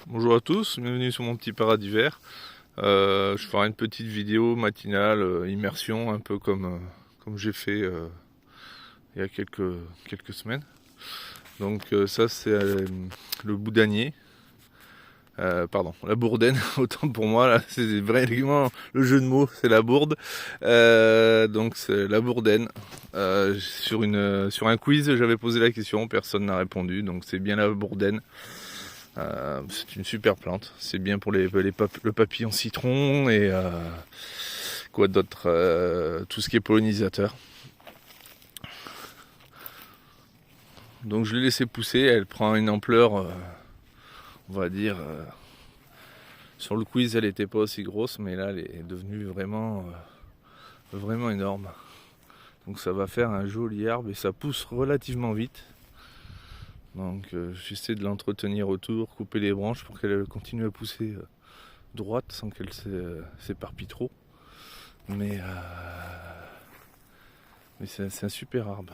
Bonjour à tous, bienvenue sur mon petit paradis vert. Je ferai une petite vidéo matinale, immersion, un peu comme j'ai fait il y a quelques semaines. Donc ça c'est le boudanier, pardon, la bourdaine, autant pour moi, là c'est vraiment le jeu de mots, c'est la bourde. Donc c'est la bourdaine. Sur un quiz j'avais posé la question, personne n'a répondu, donc c'est bien la bourdaine. C'est une super plante, c'est bien pour le papillon citron et quoi d'autre, tout ce qui est pollinisateur. Donc je l'ai laissé pousser, elle prend une ampleur, on va dire, sur le quiz elle n'était pas aussi grosse, mais là elle est devenue vraiment énorme. Donc ça va faire un joli arbre et ça pousse relativement vite. Donc j'essaie de l'entretenir autour, couper les branches pour qu'elle continue à pousser droite sans qu'elle s'éparpille trop. Mais c'est un super arbre.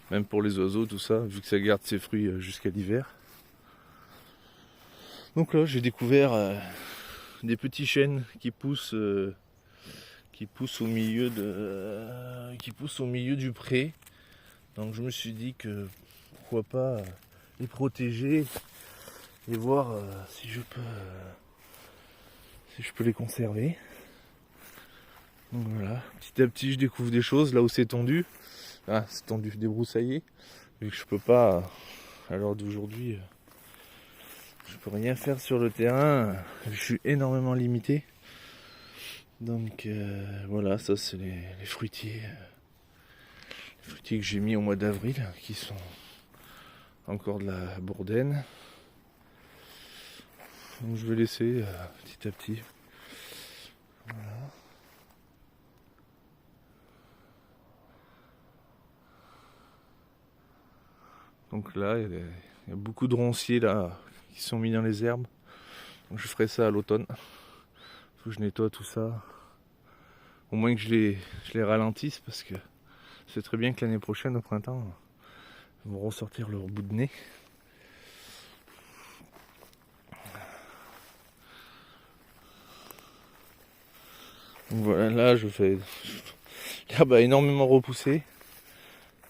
Même pour les oiseaux, tout ça, vu que ça garde ses fruits jusqu'à l'hiver. Donc là, j'ai découvert des petits chênes qui poussent qui poussent au milieu du pré. Donc je me suis dit que pourquoi pas les protéger et voir si je peux les conserver. Donc voilà, petit à petit je découvre des choses là où c'est tendu. Ah, c'est tendu, débroussaillé. Vu que je peux pas, à l'heure d'aujourd'hui, je peux rien faire sur le terrain. Je suis énormément limité. Donc voilà, ça c'est les fruitiers. Les fruitiers que j'ai mis au mois d'avril, qui sont encore de la bourdaine. Donc je vais laisser petit à petit. Voilà. Donc là, il y a beaucoup de ronciers là qui sont mis dans les herbes. Donc je ferai ça à l'automne. Faut que je nettoie tout ça. Au moins que je les ralentisse parce que c'est très bien que l'année prochaine au printemps, ils vont ressortir leur bout de nez. Donc voilà, là l'herbe a énormément repoussé.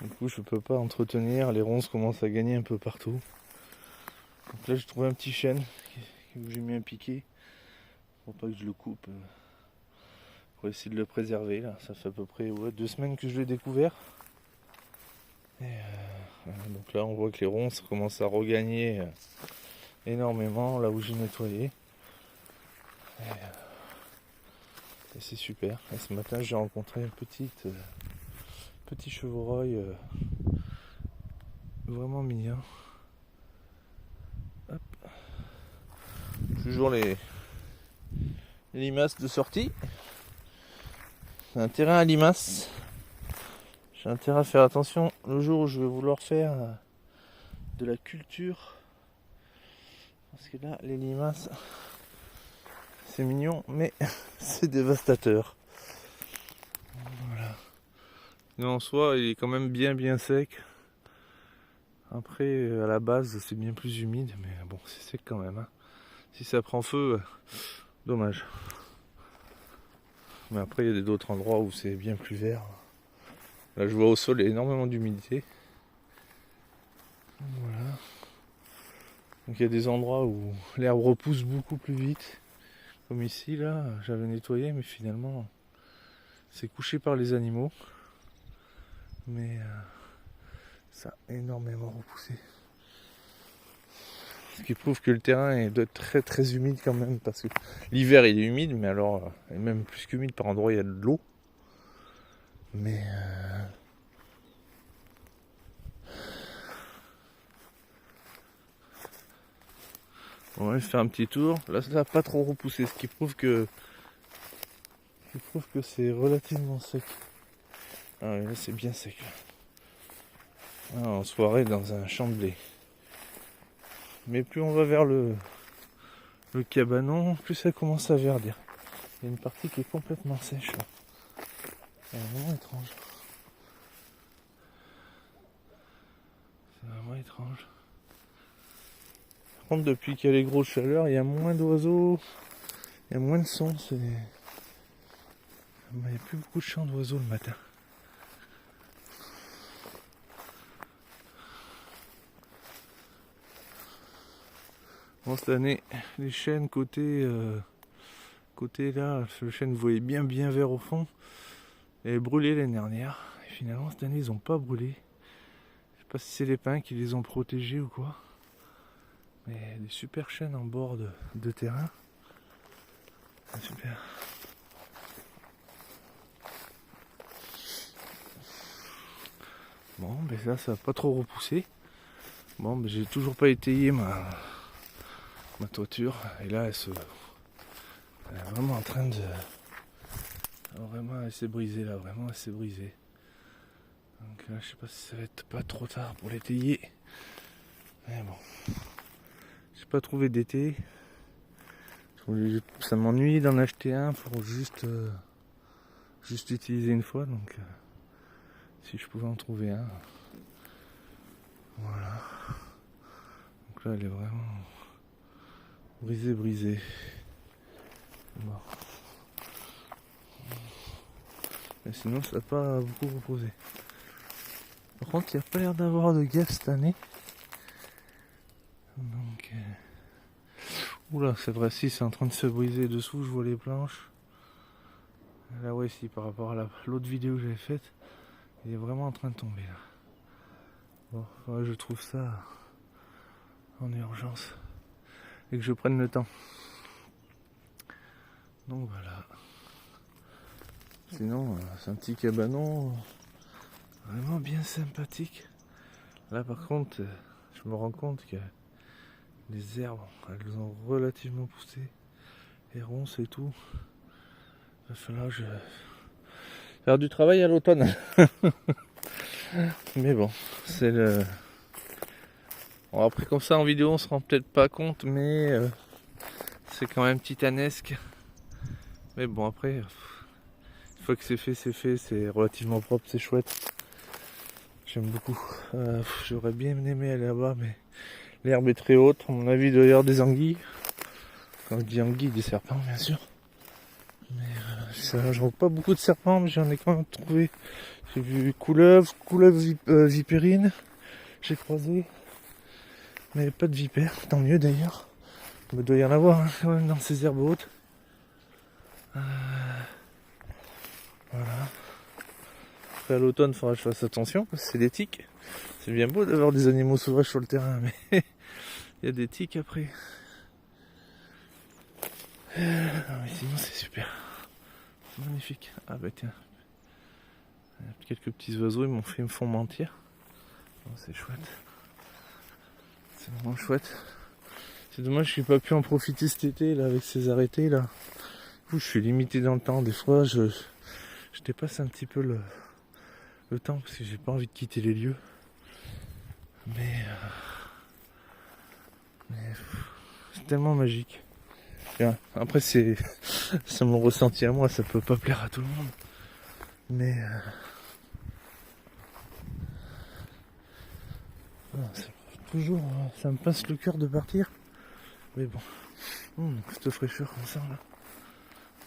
Du coup je peux pas entretenir, les ronces commencent à gagner un peu partout. Donc là j'ai trouvé un petit chêne où j'ai mis un piquet pour pas que je le coupe. Pour essayer de le préserver là. Ça fait à peu près 2 semaines que je l'ai découvert. Et voilà. Donc là on voit que les ronces commencent à regagner énormément là où j'ai nettoyé. Et c'est super. Et ce matin j'ai rencontré un petit chevreuil vraiment mignon. Hop. Toujours les limaces de sortie. C'est un terrain à limaces. J'ai intérêt à faire attention le jour où je vais vouloir faire de la culture. Parce que là, les limaces, c'est mignon, mais c'est dévastateur. Voilà. Mais en soi, il est quand même bien sec. Après, à la base, c'est bien plus humide, mais bon, c'est sec quand même. Hein. Si ça prend feu, dommage. Mais après, il y a d'autres endroits où c'est bien plus vert. Là, je vois au sol, il y a énormément d'humidité. Voilà. Donc il y a des endroits où l'herbe repousse beaucoup plus vite. Comme ici, là, j'avais nettoyé, mais finalement, c'est couché par les animaux. Mais ça a énormément repoussé. Ce qui prouve que le terrain doit être très humide quand même. Parce que l'hiver, il est humide, mais alors, même plus qu'humide, par endroits, il y a de l'eau. Mais on va faire un petit tour. Là, ça n'a pas trop repoussé, ce qui prouve que c'est relativement sec. Ah ouais, là, c'est bien sec. Ah, en soirée, dans un champ de blé. Mais plus on va vers le cabanon, plus ça commence à verdir. Il y a une partie qui est complètement sèche. Là. C'est vraiment étrange. C'est vraiment étrange. Par contre, depuis qu'il y a les grosses chaleurs, il y a moins d'oiseaux, il y a moins de sons. Il n'y a plus beaucoup de chants d'oiseaux le matin. Bon, cette année, les chênes côté là, le chêne vous voyez bien vert au fond, et brûlé l'année dernière. Et finalement, cette année, ils n'ont pas brûlé. Je sais pas si c'est les pins qui les ont protégés ou quoi. Mais des super chênes en bord de terrain. C'est super. Bon, ben ça va pas trop repousser. Bon, ben j'ai toujours pas étayé ma toiture. Et là, elle est vraiment en train de... Vraiment, elle s'est brisée là. Vraiment, elle s'est brisée. Donc là, je sais pas si ça va être pas trop tard pour l'étayer. Mais bon. J'ai pas trouvé d'été. Ça m'ennuie d'en acheter un pour juste utiliser une fois. Donc si je pouvais en trouver un. Voilà. Donc là, elle est vraiment brisée. Bon. Mais sinon, ça n'a pas beaucoup reposé. Par contre, il n'y a pas l'air d'avoir de gaffe cette année. Donc, oula, c'est vrai, si c'est en train de se briser dessous, je vois les planches. Là, ouais, si, par rapport à l'autre vidéo que j'avais faite, il est vraiment en train de tomber là. Bon, ouais, je trouve ça en urgence et que je prenne le temps. Donc voilà. Sinon, c'est un petit cabanon vraiment bien sympathique. Là, par contre, je me rends compte que les herbes, elles ont relativement poussé, les ronces et tout. Il va falloir faire du travail à l'automne. Mais bon, c'est le... Bon, après comme ça en vidéo on se rend peut-être pas compte, mais c'est quand même titanesque. Mais bon après, une fois que c'est fait, c'est relativement propre, c'est chouette. J'aime beaucoup. J'aurais bien aimé aller là-bas, mais l'herbe est très haute. À mon avis, il doit y avoir des anguilles. Quand je dis anguilles, des serpents bien sûr. Mais je vois pas beaucoup de serpents, mais j'en ai quand même trouvé. J'ai vu couleuvre vipérine, j'ai croisé. Mais pas de vipère, tant mieux d'ailleurs. Il doit y en avoir hein, quand même dans ces herbes hautes. Voilà. Après à l'automne, il faudra que je fasse attention parce que c'est des tiques. C'est bien beau d'avoir des animaux sauvages sur le terrain, mais il y a des tiques après. Mais sinon c'est super. C'est magnifique. Ah bah tiens. Quelques petits oiseaux, ils me font mentir. Oh, c'est chouette. C'est vraiment chouette. C'est dommage que j'ai pas pu en profiter cet été là avec ces arrêtés là. Du coup, je suis limité dans le temps. Des fois je dépasse un petit peu le temps parce que j'ai pas envie de quitter les lieux. Mais c'est tellement magique. Bien. Après c'est mon ressenti à moi, ça peut pas plaire à tout le monde. Mais toujours ça me passe le cœur de partir. Mais bon. Cette fraîcheur comme ça là.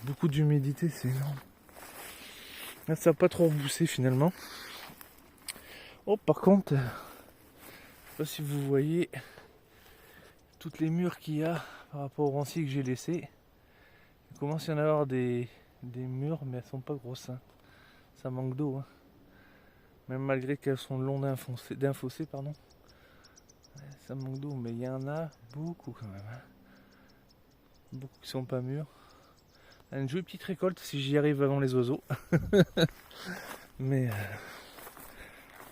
Beaucoup d'humidité, c'est énorme. Là, ça n'a pas trop reboussé finalement. Oh par contre, je sais pas si vous voyez toutes les murs qu'il y a par rapport aux ranciers que j'ai laissés. Il commence à y en avoir des murs, mais elles sont pas grosses. Hein. Ça manque d'eau. Hein. Même malgré qu'elles sont longs d'un fossé, pardon. Ouais, ça manque d'eau, mais il y en a beaucoup quand même. Hein. Beaucoup qui sont pas mûrs. Une jolie petite récolte si j'y arrive avant les oiseaux. Mais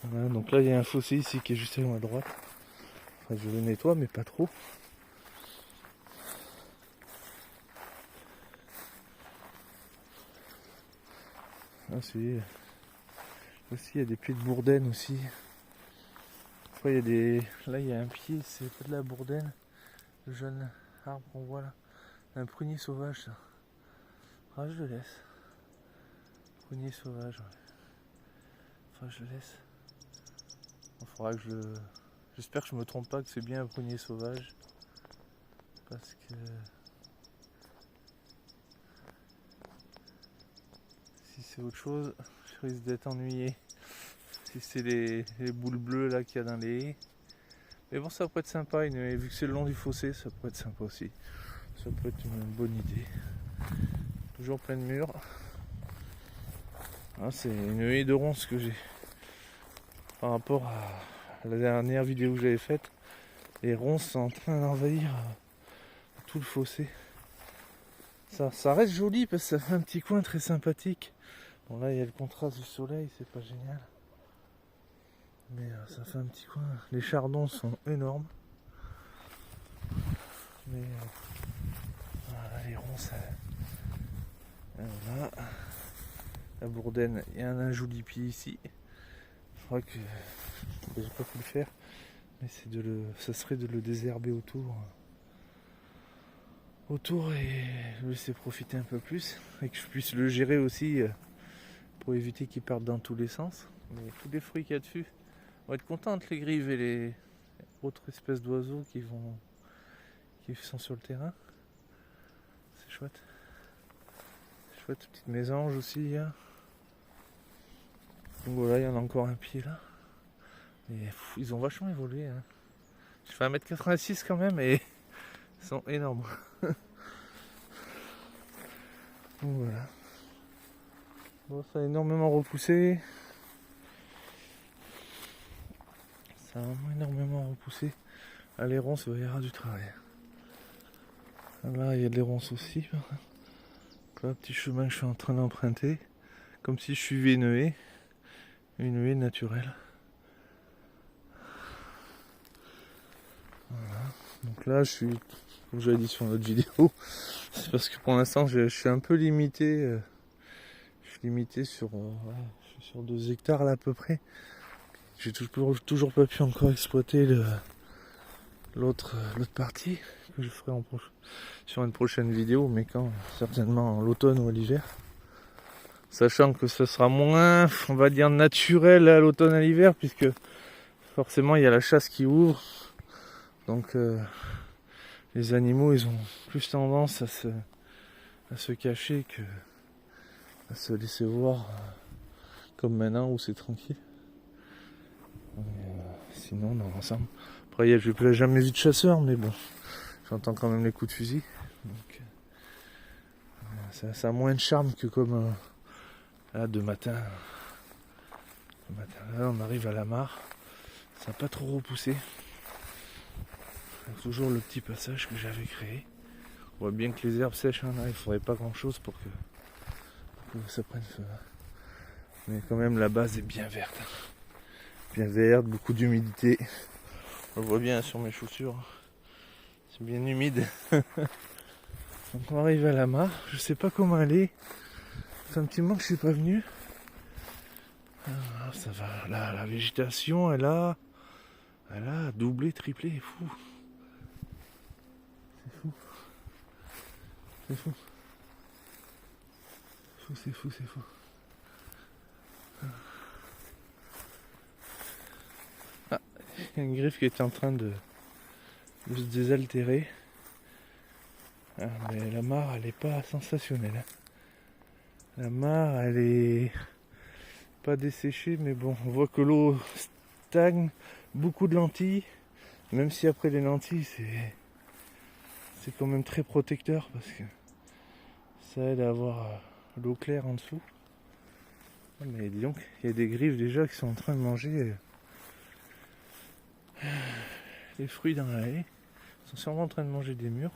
voilà, donc là il y a un fossé ici qui est juste à droite. Enfin, je le nettoie mais pas trop. Ah si. Aussi il y a des pieds de bourdaine aussi. Après, il y a des. Là il y a un pied, c'est pas de la bourdaine. Le jeune arbre qu'on voit là. Un prunier sauvage ça. Ah je le laisse. Prunier sauvage, ouais. Enfin je le laisse. Il faudra que j'espère que je me trompe pas, que c'est bien un prunier sauvage. parce que si c'est autre chose, je risque d'être ennuyé. Si c'est les boules bleues là qu'il y a dans les haies. Mais bon, ça pourrait être sympa, vu que c'est le long du fossé, ça pourrait être sympa aussi. Ça peut être une bonne idée. Toujours plein de murs. Ah, c'est une haie de ronces que j'ai. Par rapport à la dernière vidéo que j'avais faite, les ronces sont en train d'envahir tout le fossé. Ça reste joli parce que ça fait un petit coin très sympathique. Bon là il y a le contraste du soleil, c'est pas génial. Mais ça fait un petit coin. Les chardons sont énormes. Mais voilà, les ronces. Voilà. La bourdaine, il y a un joli pied ici. Je crois que j'ai pas pu le faire. Mais ça serait de le désherber autour et le laisser profiter un peu plus. Et que je puisse le gérer aussi pour éviter qu'il parte dans tous les sens. Mais tous les fruits qu'il y a dessus, on va être contents, les grives et les autres espèces d'oiseaux qui sont sur le terrain. C'est chouette. C'est chouette, petite mésange aussi. Hein. Donc voilà, il y en a encore un pied là. Et ils ont vachement évolué. Hein. Je fais 1m86 quand même et ils sont énormes. Donc voilà. Bon, ça a énormément repoussé. Ça a vraiment énormément repoussé. Ah, les ronces, il va y avoir du travail. Là, il y a des ronces aussi. Donc là, petit chemin que je suis en train d'emprunter. Comme si je suivais une haie naturelle. Voilà. Donc là, comme j'avais dit sur notre vidéo, c'est parce que pour l'instant, je suis un peu limité. Je suis limité sur 2 hectares là à peu près. J'ai toujours pas pu encore exploiter l'autre partie que je ferai sur une prochaine vidéo, mais quand certainement en l'automne ou à l'hiver. Sachant que ce sera moins, on va dire, naturel à l'automne à l'hiver, puisque forcément il y a la chasse qui ouvre. Donc les animaux, ils ont plus tendance à se cacher que à se laisser voir comme maintenant où c'est tranquille. Sinon, dans l'ensemble. Après, je n'ai jamais vu de chasseur, mais bon, j'entends quand même les coups de fusil. Donc, ça a moins de charme que comme là, de matin. Là, on arrive à la mare. Ça n'a pas trop repoussé. Toujours le petit passage que j'avais créé. On voit bien que les herbes sèches, hein, là, il ne faudrait pas grand chose pour que ça prenne feu. Mais quand même, la base est bien verte. Bien verte, beaucoup d'humidité. On le voit bien sur mes chaussures. C'est bien humide. Donc on arrive à la mare. Je sais pas comment aller. Ça fait un petit moment que je suis pas venu. Alors, ça va. Là, la végétation, elle a doublé, triplé. Fou. C'est fou. C'est fou. Ah, il y a une griffe qui est en train de se désaltérer. Ah, mais la mare, elle est pas sensationnelle. La mare, elle est pas desséchée, mais bon, on voit que l'eau stagne. Beaucoup de lentilles. Même si après les lentilles, c'est quand même très protecteur parce que ça aide à avoir l'eau claire en dessous. Mais dis donc, il y a des griffes déjà qui sont en train de manger les fruits dans la haie. Ils sont sûrement en train de manger des murs.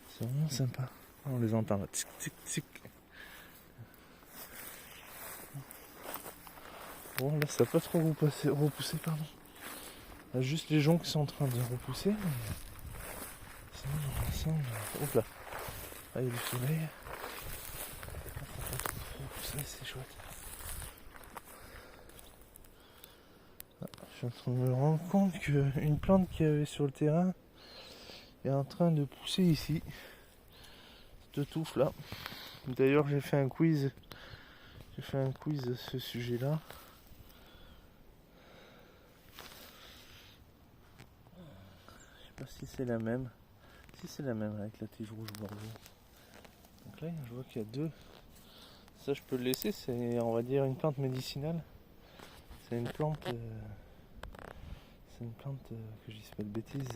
C'est vraiment sympa. On les entend là. Tic, tic, tic. Bon, là, ça n'a pas trop repoussé, pardon. Il y a juste les joncs qui sont en train de repousser. Sinon, dans l'ensemble. Hop là. Ah, il y a du soleil. Repousser, c'est chouette. Je suis en train de me rendre compte qu'une plante qu'il y avait sur le terrain est en train de pousser ici. Cette touffe là. D'ailleurs, j'ai fait un quiz à ce sujet-là. Je sais pas si c'est la même. Si c'est la même avec la tige rouge bordeaux. Donc là je vois qu'il y a deux. Ça je peux le laisser, c'est on va dire une plante médicinale. C'est une plante que je dis pas de bêtises,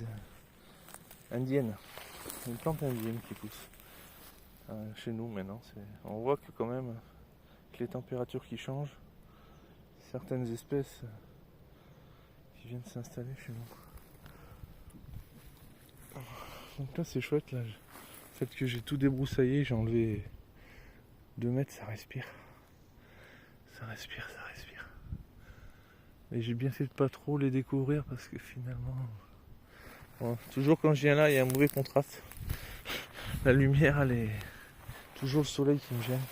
indienne. Une plante indienne qui pousse. Chez nous maintenant. On voit que quand même que les températures qui changent, certaines espèces qui viennent s'installer chez nous. Donc là c'est chouette là. Le fait que j'ai tout débroussaillé, j'ai enlevé 2 mètres, ça respire. Ça respire. Mais j'ai bien fait de pas trop les découvrir parce que finalement... Bon, toujours quand je viens là, il y a un mauvais contraste. La lumière, elle est... Toujours le soleil qui me gêne.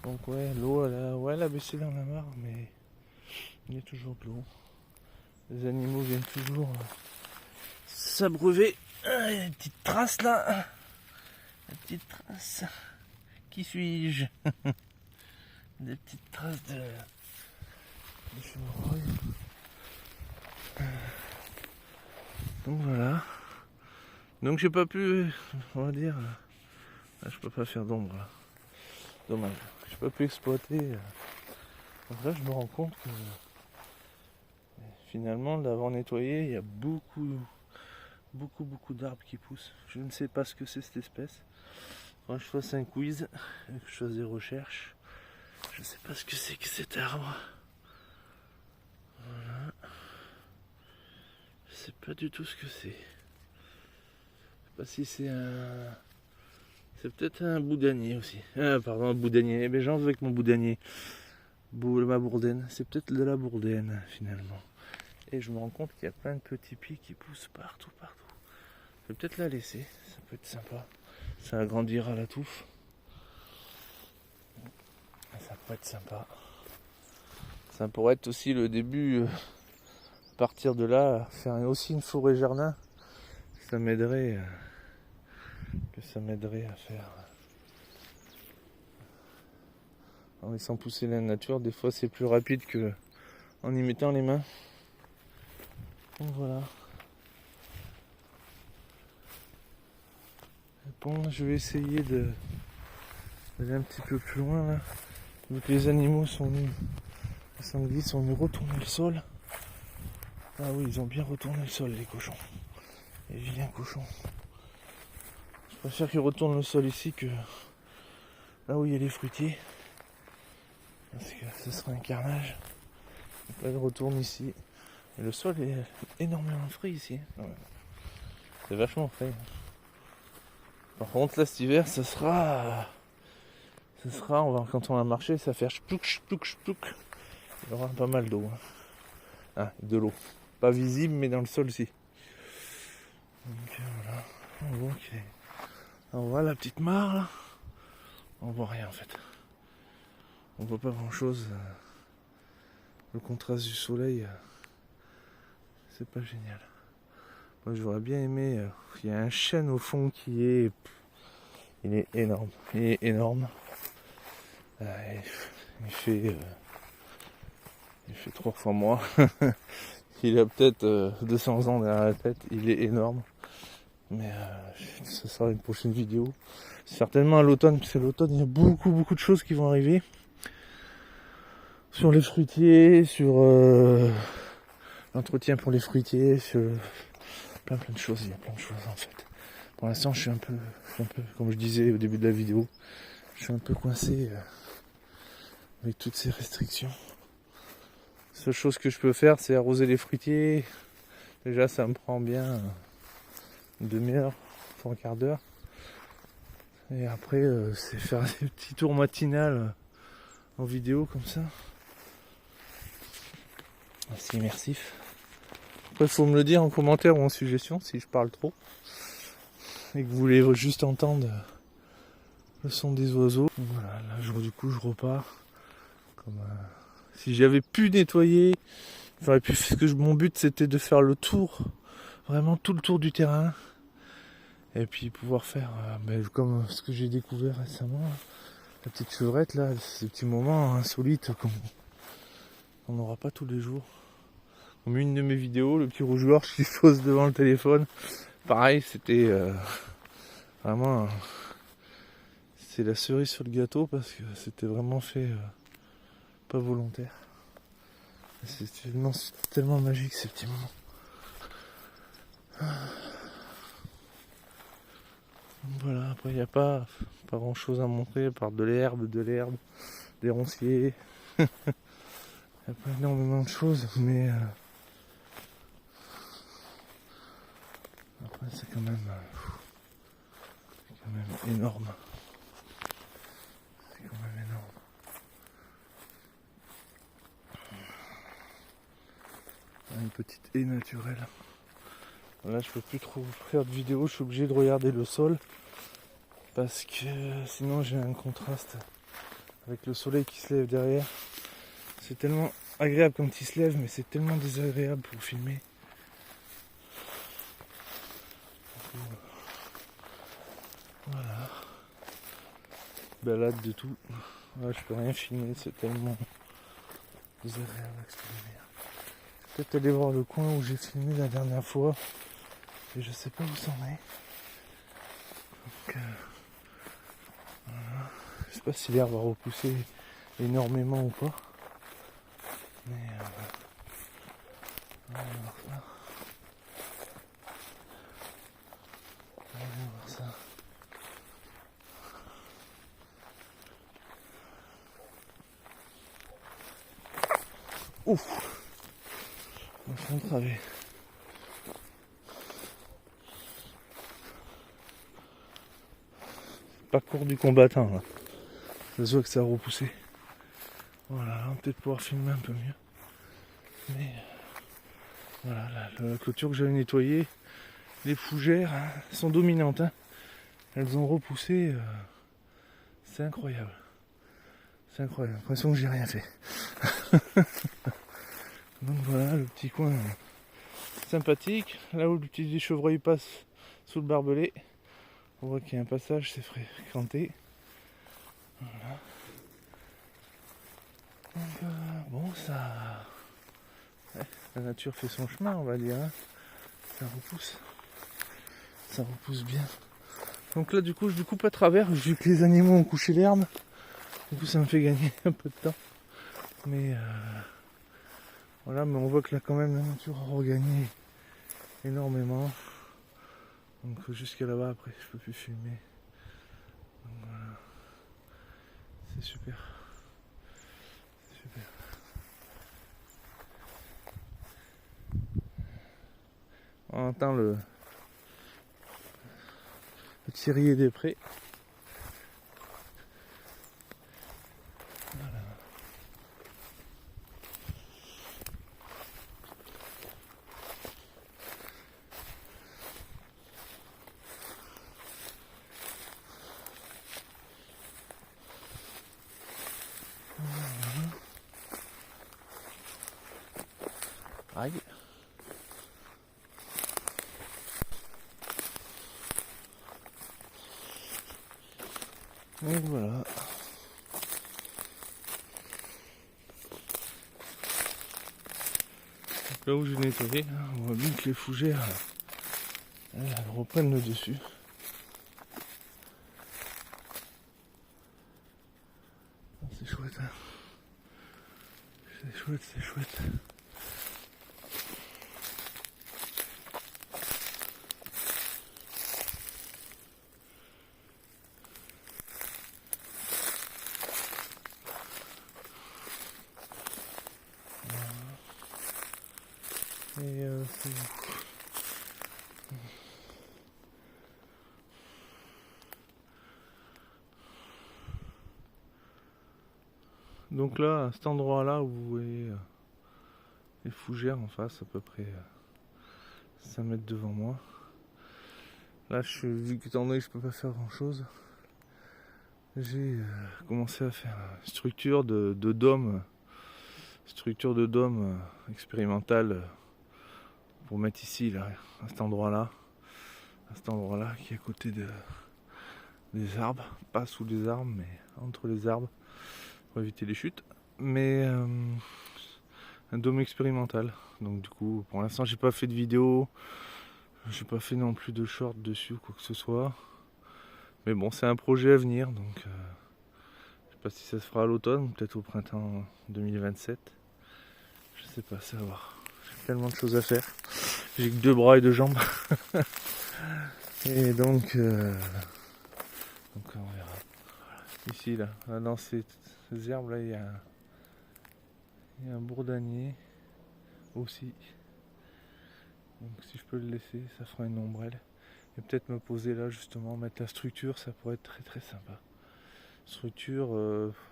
Donc ouais, l'eau, elle a baissé dans la mare, mais il y a toujours de l'eau. Les animaux viennent toujours s'abreuver. Ah, il y a une petite trace là. Une petite trace. Qui suis-je? Des petites traces de chevreuil. Donc voilà. Donc j'ai pas pu, on va dire, là, je peux pas faire d'ombre là. Dommage. J'ai pas pu exploiter. Donc là je me rends compte que finalement d'avoir nettoyé, il y a beaucoup d'arbres qui poussent. Je ne sais pas ce que c'est cette espèce. Quand je fasse un quiz et que je fasse des recherches, je ne sais pas ce que c'est que cet arbre. Voilà. Je sais pas du tout ce que c'est. Je sais pas si c'est un... C'est peut-être un boudanier aussi. Ah pardon, un boudanier. Eh bien j'en veux avec mon boudanier. Ma bourdaine. C'est peut-être de la bourdaine finalement. Et je me rends compte qu'il y a plein de petits pieds qui poussent partout. Je vais peut-être la laisser. Ça peut être sympa. Ça agrandira la touffe. Ça peut être sympa. Ça pourrait être aussi le début. À partir de là, faire aussi une forêt jardin. Ça m'aiderait. À faire. En laissant pousser la nature, des fois c'est plus rapide que en y mettant les mains. Donc voilà. Bon, je vais essayer d'aller un petit peu plus loin là. Vu que les animaux sont venus, les sangliers sont venus retourner le sol. Ah oui, ils ont bien retourné le sol, les cochons. Les vilains cochons. Je préfère qu'ils retournent le sol ici que là où il y a les fruitiers. Parce que ce serait un carnage. Donc là, ils retournent ici. Et le sol est énormément frais ici. C'est vachement frais. Par contre, là, cet hiver, ça sera, quand on va marcher, ça va faire chplouk. Il y aura pas mal d'eau. Ah, de l'eau. Pas visible, mais dans le sol aussi. Donc voilà. On voit la petite mare là. On voit rien en fait. On voit pas grand chose. Le contraste du soleil, c'est pas génial. Moi j'aurais bien aimé. Il y a un chêne au fond qui est. Il est énorme. Il fait 3 fois moi. Il a peut-être 200 ans derrière la tête. Il est énorme. Mais ça sera une prochaine vidéo. Certainement à l'automne, parce que l'automne, il y a beaucoup de choses qui vont arriver. Sur les fruitiers, sur l'entretien pour les fruitiers, sur plein de choses. Il y a plein de choses en fait. Pour l'instant, je suis un peu, comme je disais au début de la vidéo, je suis un peu coincé avec toutes ces restrictions. La seule chose que je peux faire, c'est arroser les fruitiers. Déjà, ça me prend bien une demi-heure, 3/4 d'heure. Et après, c'est faire des petits tours matinales en vidéo comme ça. C'est immersif. Après, il faut me le dire en commentaire ou en suggestion si je parle trop. Et que vous voulez juste entendre le son des oiseaux. Voilà, là, du coup, je repars. Comme, si j'avais pu nettoyer, j'aurais pu. Mon but, c'était de faire le tour, vraiment tout le tour du terrain. Et puis pouvoir faire, comme ce que j'ai découvert récemment, la petite chevrette là, ces petits moments insolites qu'on n'aura pas tous les jours. Comme une de mes vidéos, le petit rougeur qui se pose devant le téléphone pareil, c'était vraiment c'est la cerise sur le gâteau parce que c'était vraiment fait pas volontaire. C'est tellement magique ces petits moments. Voilà, après il n'y a pas grand chose à montrer à part de l'herbe, des ronciers. Il n'y a pas énormément de choses, mais après c'est quand même énorme. C'est quand même énorme. Une petite haie naturelle. Là je peux plus trop faire de vidéos, je suis obligé de regarder le sol parce que sinon j'ai un contraste avec le soleil qui se lève derrière. C'est tellement agréable quand il se lève, mais c'est tellement désagréable pour filmer. Voilà. Balade de tout. Là, je peux rien filmer, c'est tellement désagréable avec ce lumière. Peut-être aller voir le coin où j'ai filmé la dernière fois. Et je sais pas où c'en est. Donc, voilà. Je sais pas si l'air va repousser énormément ou pas. Mais on va voir ça. On va voir ça. Ouf! On va faire un travet. Parcours du combattant là. Ça se voit que ça a repoussé. Voilà, on va peut-être pouvoir filmer un peu mieux. Mais voilà, la clôture que j'avais nettoyée, les fougères sont dominantes. Elles ont repoussé. C'est incroyable. C'est incroyable. J'ai l'impression que j'ai rien fait. Donc voilà, le petit coin sympathique. Là où le petit chevreuil passe sous le barbelé. On voit qu'il y a un passage, c'est fréquenté. Voilà. Donc, bon, ça... Ouais, la nature fait son chemin, on va dire. Ça repousse. Ça repousse bien. Donc là, du coup, je coupe à travers, vu que les animaux ont couché l'herbe. Du coup, ça me fait gagner un peu de temps. Mais voilà, mais on voit que là, quand même, la nature a regagné énormément. Donc jusqu'à là-bas, après, je peux plus filmer. Donc voilà. C'est super. C'est super. On entend le thirier des prés. Voilà. Aïe. Et voilà. Donc là où j'ai nettoyé, on voit bien que les fougères elles reprennent le dessus. C'est chouette, hein. C'est chouette, c'est chouette. Et c'est... Donc là, à cet endroit-là où vous voyez les fougères en face, à peu près 5 mètres devant moi. Là, vu que étant donné que je peux pas faire grand-chose, j'ai commencé à faire une structure de dôme, expérimentale pour mettre ici, là, à cet endroit-là, qui est à côté des arbres, pas sous les arbres, mais entre les arbres, pour éviter les chutes. Mais un dôme expérimental. Donc du coup, pour l'instant, j'ai pas fait de vidéo. J'ai pas fait non plus de short dessus ou quoi que ce soit. Mais bon, c'est un projet à venir, donc je sais pas si ça se fera à l'automne, peut-être au printemps 2027. Je sais pas, ça va voir. J'ai tellement de choses à faire. J'ai que 2 bras et 2 jambes. Et donc on verra. Ici là, dans ces herbes là, il y a un bourdanier aussi. Donc si je peux le laisser, ça fera une ombrelle. Et peut-être me poser là justement, mettre la structure, ça pourrait être très très sympa. Structure,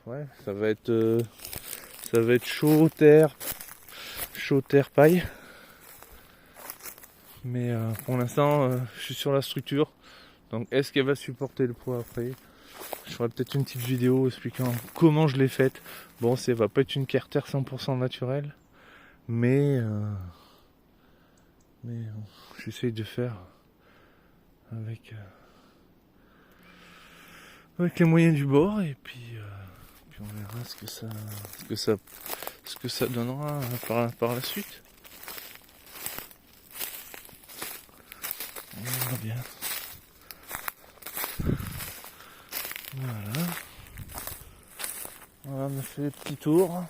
ouais, ça va être chaud terre paille. Mais pour l'instant, je suis sur la structure. Donc est-ce qu'elle va supporter le poids après? Je ferai peut-être une petite vidéo expliquant comment je l'ai faite. Bon, ça va pas être une carter 100% naturelle, mais j'essaye de faire avec les moyens du bord, et puis on verra ce que ça donnera par la suite. On verra bien. Voilà. On a fait le petit tour.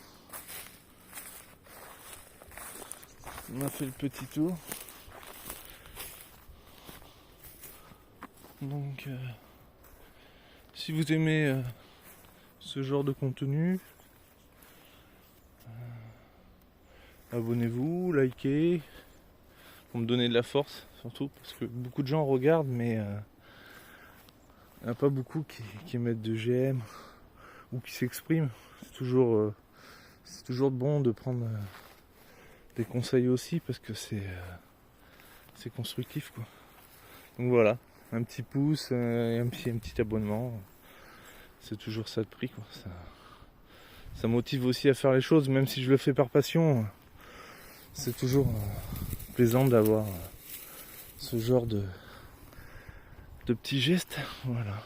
Donc si vous aimez ce genre de contenu, abonnez-vous, likez, pour me donner de la force surtout, parce que beaucoup de gens regardent, mais il n'y en a pas beaucoup qui mettent de GM ou qui s'expriment. C'est toujours bon de prendre des conseils aussi, parce que c'est constructif quoi. Donc voilà, un petit pouce et un petit abonnement, c'est toujours ça de prix quoi. Ça motive aussi à faire les choses, même si je le fais par passion. C'est toujours plaisant d'avoir ce genre de petits gestes. Voilà.